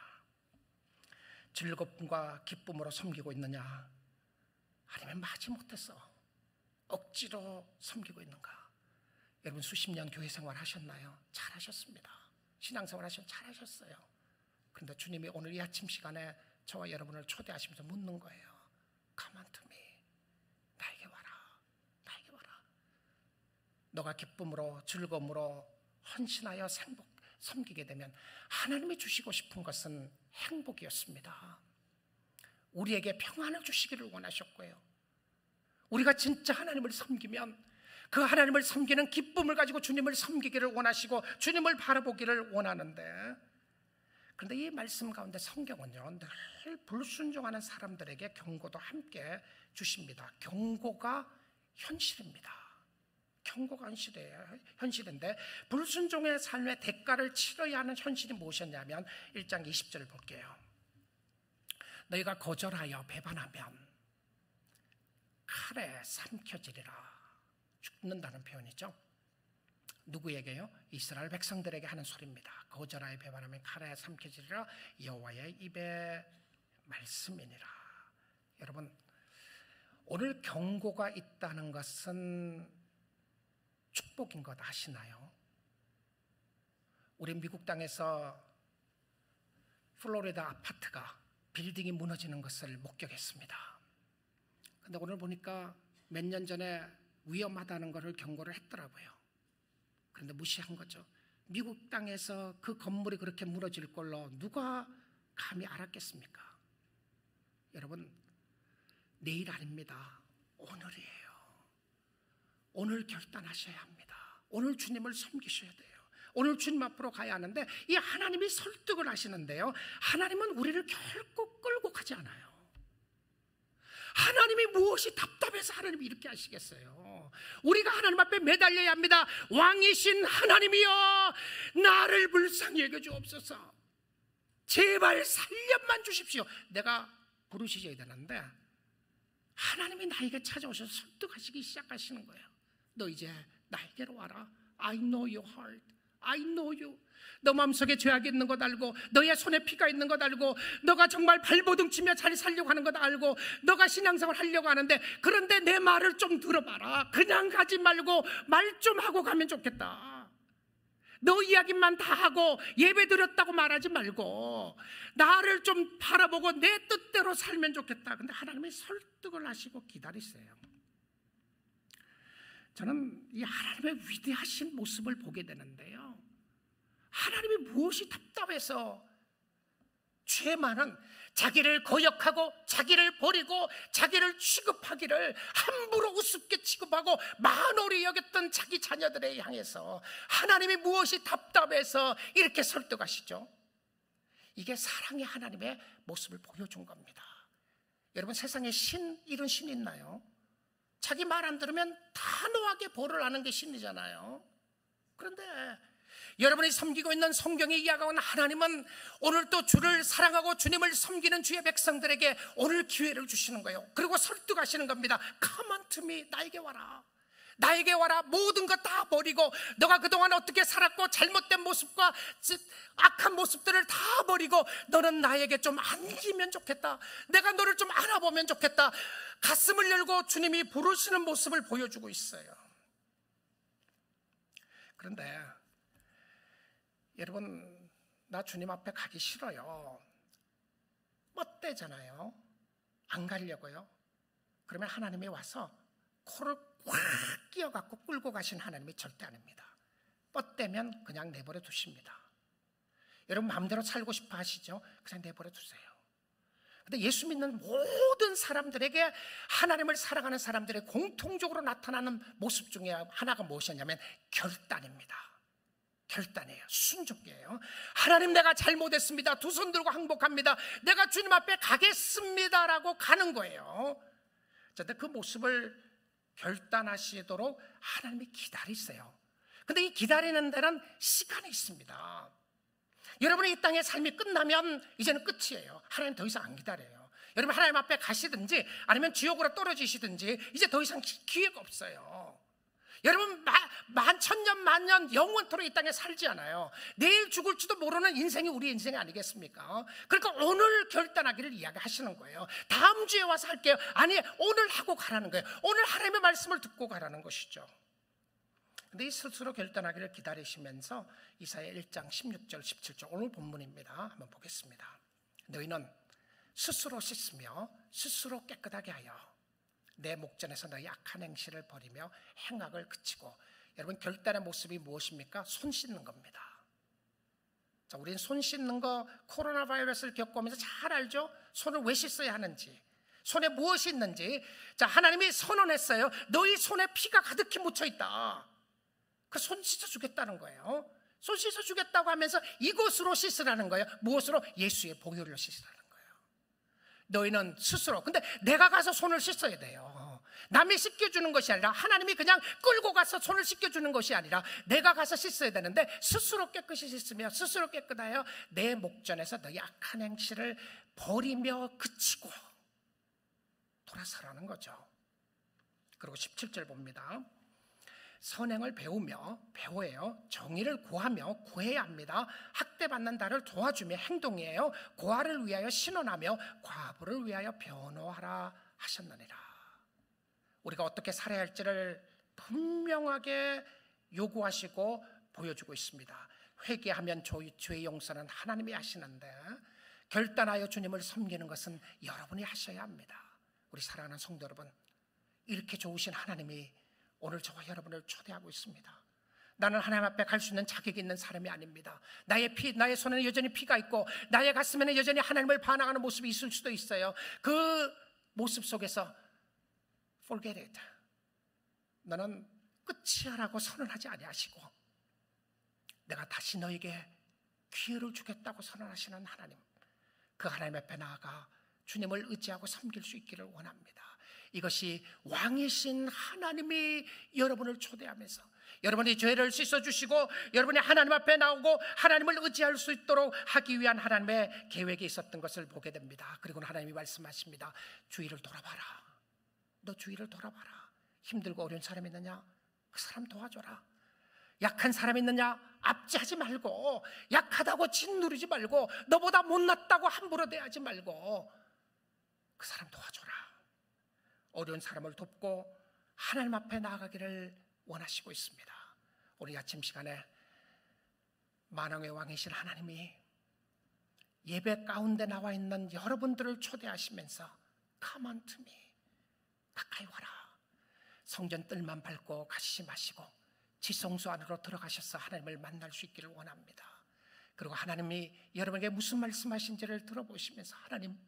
즐겁음과 기쁨으로 섬기고 있느냐? 아니면 마지못해서 억지로 섬기고 있는가? 여러분, 수십 년 교회 생활 하셨나요? 잘하셨습니다. 신앙생활 하시면 잘하셨어요. 그런데 주님이 오늘 이 아침 시간에 저와 여러분을 초대하시면서 묻는 거예요. Come unto me. 나에게 와라. 나에게 와라. 너가 기쁨으로 즐거움으로 헌신하여 섬기게 되면 하나님이 주시고 싶은 것은 행복이었습니다. 우리에게 평안을 주시기를 원하셨고요. 우리가 진짜 하나님을 섬기면 그 하나님을 섬기는 기쁨을 가지고 주님을 섬기기를 원하시고 주님을 바라보기를 원하는데, 그런데 이 말씀 가운데 성경은요, 늘 불순종하는 사람들에게 경고도 함께 주십니다. 경고가 현실입니다. 경고가 현실인데 불순종의 삶의 대가를 치러야 하는 현실이 무엇이었냐면 1장 20절을 볼게요. 너희가 거절하여 배반하면 칼에 삼켜지리라. 죽는다는 표현이죠. 누구에게요? 이스라엘 백성들에게 하는 소리입니다. 거절하여 배반하면 칼에 삼켜지리라. 여호와의 입의 말씀이니라. 여러분, 오늘 경고가 있다는 것은 축복인 것 아시나요? 우리 미국 땅에서 플로리다 아파트가 빌딩이 무너지는 것을 목격했습니다. 근데 오늘 보니까 몇 년 전에 위험하다는 것을 경고를 했더라고요. 그런데 무시한 거죠. 미국 땅에서 그 건물이 그렇게 무너질 걸로 누가 감히 알았겠습니까? 여러분, 내일 아닙니다. 오늘이에요. 오늘 결단하셔야 합니다. 오늘 주님을 섬기셔야 돼요. 오늘 주님 앞으로 가야 하는데 이 하나님이 설득을 하시는데요, 하나님은 우리를 결코 끌고 가지 않아요. 하나님이 무엇이 답답해서 하나님이 이렇게 하시겠어요? 우리가 하나님 앞에 매달려야 합니다. 왕이신 하나님이여, 나를 불쌍히 여겨 주옵소서. 제발 살려만 주십시오. 내가 부르시셔야 되는데 하나님이 나에게 찾아오셔서 설득하시기 시작하시는 거예요. 너 이제 나에게로 와라. I know your heart. I know you. 너 마음속에 죄악이 있는 것 알고, 너의 손에 피가 있는 것 알고, 너가 정말 발버둥 치며 잘 살려고 하는 것 알고, 너가 신앙생활 하려고 하는데, 그런데 내 말을 좀 들어봐라. 그냥 가지 말고 말 좀 하고 가면 좋겠다. 너 이야기만 다 하고 예배 드렸다고 말하지 말고 나를 좀 바라보고 내 뜻대로 살면 좋겠다. 근데 하나님이 설득을 하시고 기다리세요. 저는 이 하나님의 위대하신 모습을 보게 되는데요, 하나님이 무엇이 답답해서 죄 많은 자기를 거역하고 자기를 버리고 자기를 취급하기를 함부로 우습게 취급하고 만홀히 여겼던 자기 자녀들에 향해서 하나님이 무엇이 답답해서 이렇게 설득하시죠? 이게 사랑의 하나님의 모습을 보여준 겁니다. 여러분, 세상에 이런 신 있나요? 자기 말 안 들으면 단호하게 벌을 하는 게 신이잖아요. 그런데 여러분이 섬기고 있는 성경에 이야기하는 하나님은 오늘 또 주를 사랑하고 주님을 섬기는 주의 백성들에게 오늘 기회를 주시는 거예요. 그리고 설득하시는 겁니다. Come unto me, 나에게 와라. 나에게 와라. 모든 것 다 버리고 너가 그동안 어떻게 살았고 잘못된 모습과 악한 모습들을 다 버리고 너는 나에게 좀 안기면 좋겠다. 내가 너를 좀 알아보면 좋겠다. 가슴을 열고 주님이 부르시는 모습을 보여주고 있어요. 그런데 여러분, 나 주님 앞에 가기 싫어요. 뻗대잖아요. 안 가려고요. 그러면 하나님이 와서 코를 꽉 끼어갖고 끌고 가신 하나님이 절대 아닙니다. 뻗대면 그냥 내버려 두십니다. 여러분, 마음대로 살고 싶어 하시죠? 그냥 내버려 두세요. 근데 예수 믿는 모든 사람들에게, 하나님을 사랑하는 사람들의 공통적으로 나타나는 모습 중에 하나가 무엇이냐면 결단입니다. 결단이에요. 순종이에요. 하나님, 내가 잘못했습니다. 두 손 들고 항복합니다. 내가 주님 앞에 가겠습니다라고 가는 거예요. 근데 그 모습을 결단하시도록 하나님이 기다리세요. 근데 이 기다리는 데는 시간이 있습니다. 여러분의 이 땅의 삶이 끝나면 이제는 끝이에요. 하나님 더 이상 안 기다려요. 여러분, 하나님 앞에 가시든지 아니면 지옥으로 떨어지시든지 이제 더 이상 기회가 없어요. 여러분, 천년 만년 영원토록 이 땅에 살지 않아요. 내일 죽을지도 모르는 인생이 우리 인생이 아니겠습니까? 그러니까 오늘 결단하기를 이야기하시는 거예요. 다음 주에 와서 할게요. 아니, 오늘 하고 가라는 거예요. 오늘 하나님의 말씀을 듣고 가라는 것이죠. 근데 이 스스로 결단하기를 기다리시면서 이사야 1장 16절 17절 오늘 본문입니다. 한번 보겠습니다. 너희는 스스로 씻으며 스스로 깨끗하게 하여 내 목전에서 너희 악한 행실을 버리며 행악을 그치고. 여러분, 결단의 모습이 무엇입니까? 손 씻는 겁니다. 자, 우리는 손 씻는 거 코로나 바이러스를 겪으면서 잘 알죠? 손을 왜 씻어야 하는지, 손에 무엇이 있는지. 자, 하나님이 선언했어요. 너희 손에 피가 가득히 묻혀 있다. 그 손 씻어주겠다는 거예요. 손 씻어주겠다고 하면서 이것으로 씻으라는 거예요. 무엇으로? 예수의 보혈로 씻으라는 거예요. 너희는 스스로. 근데 내가 가서 손을 씻어야 돼요. 남이 씻겨주는 것이 아니라, 하나님이 그냥 끌고 가서 손을 씻겨주는 것이 아니라 내가 가서 씻어야 되는데, 스스로 깨끗이 씻으며 스스로 깨끗하여 내 목전에서 너희 악한 행실을 버리며 그치고 돌아서라는 거죠. 그리고 17절 봅니다. 선행을 배워요. 정의를 구해야 합니다. 학대받는 자를 도와주며 행동이에요. 고아를 위하여 신원하며 과부를 위하여 변호하라 하셨느니라. 우리가 어떻게 살아야 할지를 분명하게 요구하시고 보여주고 있습니다. 회개하면 죄의 용서는 하나님이 하시는데 결단하여 주님을 섬기는 것은 여러분이 하셔야 합니다. 우리 사랑하는 성도 여러분, 이렇게 좋으신 하나님이 오늘 저와 여러분을 초대하고 있습니다. 나는 하나님 앞에 갈 수 있는 자격이 있는 사람이 아닙니다. 나의 손에는 여전히 피가 있고 나의 가슴에는 여전히 하나님을 반항하는 모습이 있을 수도 있어요. 그 모습 속에서 forget it, 너는 끝이야라고 선언하지 아니하시고 내가 다시 너에게 기회를 주겠다고 선언하시는 하나님, 그 하나님 앞에 나아가 주님을 의지하고 섬길 수 있기를 원합니다. 이것이 왕이신 하나님이 여러분을 초대하면서 여러분이 죄를 씻어주시고 여러분이 하나님 앞에 나오고 하나님을 의지할 수 있도록 하기 위한 하나님의 계획이 있었던 것을 보게 됩니다. 그리고 하나님이 말씀하십니다. 주위를 돌아봐라. 너 주위를 돌아봐라. 힘들고 어려운 사람 있느냐? 그 사람 도와줘라. 약한 사람 있느냐? 압제하지 말고, 약하다고 짓누르지 말고, 너보다 못났다고 함부로 대하지 말고 그 사람 도와줘라. 어려운 사람을 돕고 하나님 앞에 나아가기를 원하시고 있습니다. 우리 아침 시간에 만왕의 왕이신 하나님이 예배 가운데 나와 있는 여러분들을 초대하시면서 Come unto me, 가까이 와라. 성전 뜰만 밟고 가시지 마시고 지성소 안으로 들어가셔서 하나님을 만날 수 있기를 원합니다. 그리고 하나님이 여러분에게 무슨 말씀하신지를 들어보시면서 하나님,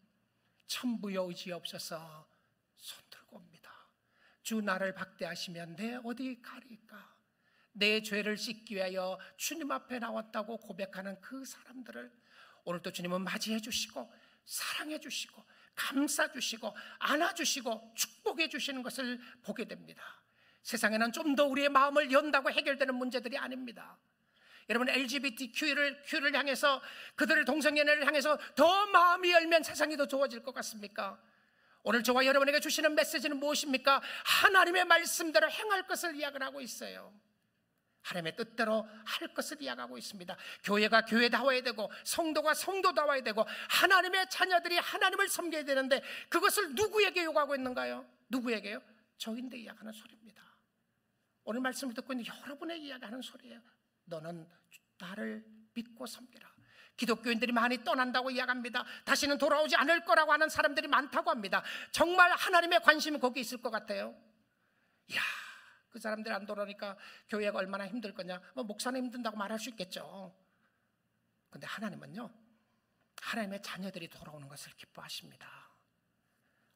천부여 의지 없어서 손 들고 옵니다. 주 나를 박대하시면 내 어디 가리까? 내 죄를 씻기 위하여 주님 앞에 나왔다고 고백하는 그 사람들을 오늘도 주님은 맞이해 주시고 사랑해 주시고 감싸 주시고 안아 주시고 축복해 주시는 것을 보게 됩니다. 세상에는 좀 더 우리의 마음을 연다고 해결되는 문제들이 아닙니다. 여러분, LGBTQ를 향해서, 그들의 동성연애를 향해서 더 마음이 열면 세상이 더 좋아질 것 같습니까? 오늘 저와 여러분에게 주시는 메시지는 무엇입니까? 하나님의 말씀대로 행할 것을 이야기를 하고 있어요. 하나님의 뜻대로 할 것을 이야기하고 있습니다. 교회가 교회다워야 되고 성도가 성도다워야 되고 하나님의 자녀들이 하나님을 섬겨야 되는데 그것을 누구에게 요구하고 있는가요? 누구에게요? 저인데 이야기하는 소리입니다. 오늘 말씀을 듣고 있는 여러분에게 이야기하는 소리예요. 너는 나를 믿고 섬기라. 기독교인들이 많이 떠난다고 이야기합니다. 다시는 돌아오지 않을 거라고 하는 사람들이 많다고 합니다. 정말 하나님의 관심이 거기 있을 것 같아요. 이야, 그 사람들 안 돌아오니까 교회가 얼마나 힘들 거냐, 목사님 힘든다고 말할 수 있겠죠. 근데 하나님은요, 하나님의 자녀들이 돌아오는 것을 기뻐하십니다.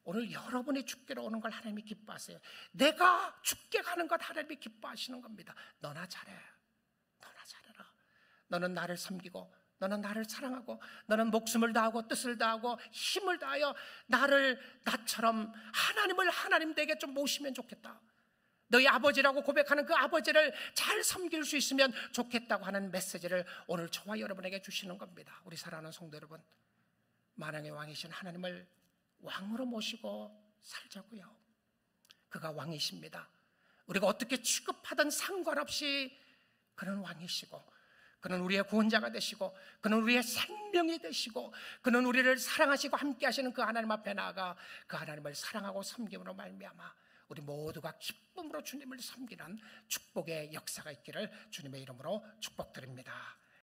오늘 여러분이 죽게로 오는 걸 하나님이 기뻐하세요. 내가 죽게 가는 것 하나님이 기뻐하시는 겁니다. 너나 잘해. 너나 잘해라. 너는 나를 섬기고 너는 나를 사랑하고 너는 목숨을 다하고 뜻을 다하고 힘을 다하여 나처럼 하나님을 하나님 댁에 좀 모시면 좋겠다. 너희 아버지라고 고백하는 그 아버지를 잘 섬길 수 있으면 좋겠다고 하는 메시지를 오늘 저와 여러분에게 주시는 겁니다. 우리 사랑하는 성도 여러분, 만왕의 왕이신 하나님을 왕으로 모시고 살자고요. 그가 왕이십니다. 우리가 어떻게 취급하든 상관없이 그는 왕이시고 그는 우리의 구원자가 되시고 그는 우리의 생명이 되시고 그는 우리를 사랑하시고 함께 하시는 그 하나님 앞에 나아가 그 하나님을 사랑하고 섬김으로 말미암아 우리 모두가 기쁨으로 주님을 섬기는 축복의 역사가 있기를 주님의 이름으로 축복드립니다.